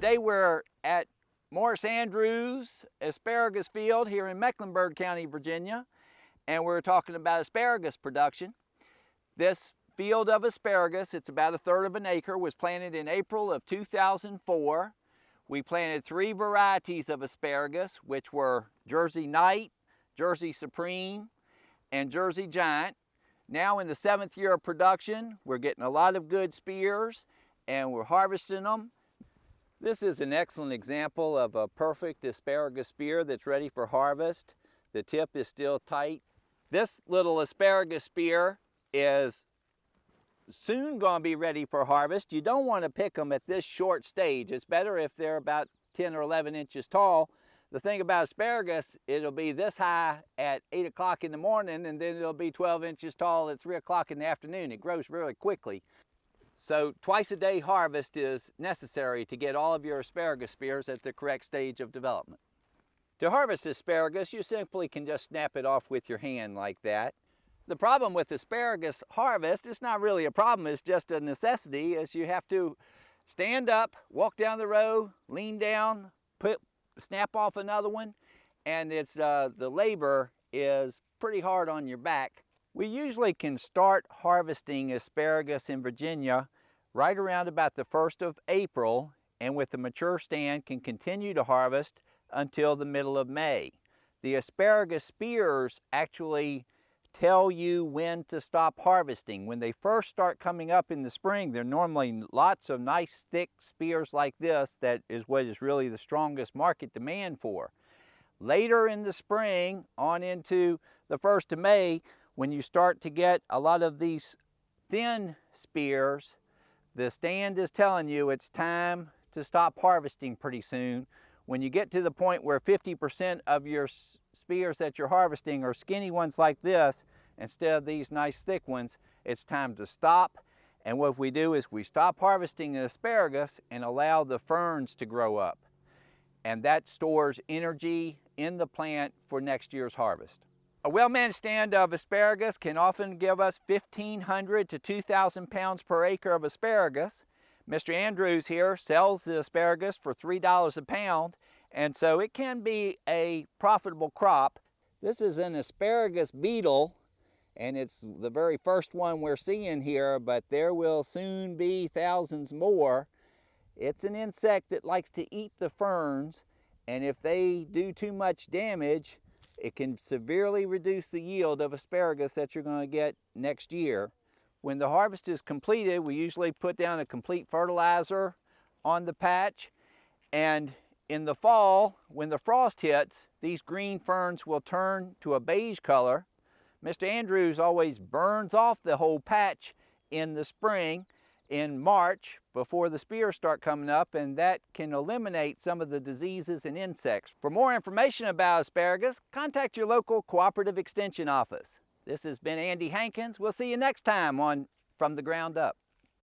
Today we're at Morris Andrews Asparagus Field here in Mecklenburg County, Virginia, and we're talking about asparagus production. This field of asparagus, it's about 1/3 of an acre, was planted in April of 2004. We planted 3 varieties of asparagus, which were Jersey Knight, Jersey Supreme, and Jersey Giant. Now in the 7th year of production, we're getting a lot of good spears and we're harvesting them. This is an excellent example of a perfect asparagus spear that's ready for harvest. The tip is still tight. This little asparagus spear is soon going to be ready for harvest. You don't want to pick them at this short stage. It's better if they're about 10 or 11 inches tall. The thing about asparagus, it'll be this high at 8 o'clock in the morning, and then it'll be 12 inches tall at 3 o'clock in the afternoon. It grows really quickly. So twice a day harvest is necessary to get all of your asparagus spears at the correct stage of development. To harvest asparagus, you simply can just snap it off with your hand like that. The problem with asparagus harvest, it's not really a problem, it's just a necessity, is you have to stand up, walk down the row, lean down, snap off another one, and it's the labor is pretty hard on your back. We usually can start harvesting asparagus in Virginia right around about the 1st of April, and with the mature stand can continue to harvest until the middle of May. The asparagus spears actually tell you when to stop harvesting. When they first start coming up in the spring, they're normally lots of nice thick spears like this. That is what is really the strongest market demand for. Later in the spring, on into the 1st of May, when you start to get a lot of these thin spears, the stand is telling you it's time to stop harvesting pretty soon. When you get to the point where 50% of your spears that you're harvesting are skinny ones like this, instead of these nice thick ones, it's time to stop. And what we do is we stop harvesting the asparagus and allow the ferns to grow up. And that stores energy in the plant for next year's harvest. A well-managed stand of asparagus can often give us 1,500 to 2,000 pounds per acre of asparagus. Mr. Andrews here sells the asparagus for $3 a pound, and so it can be a profitable crop. This is an asparagus beetle, and it's the very first one we're seeing here, but there will soon be thousands more. It's an insect that likes to eat the ferns, and if they do too much damage, it can severely reduce the yield of asparagus that you're going to get next year. When the harvest is completed, we usually put down a complete fertilizer on the patch, and in the fall, when the frost hits, these green ferns will turn to a beige color. Mr. Andrews always burns off the whole patch in the spring, in March, before the spears start coming up, and that can eliminate some of the diseases and insects. For more information about asparagus, contact your local cooperative extension office. This has been Andy Hankins. We'll see you next time on From the Ground Up.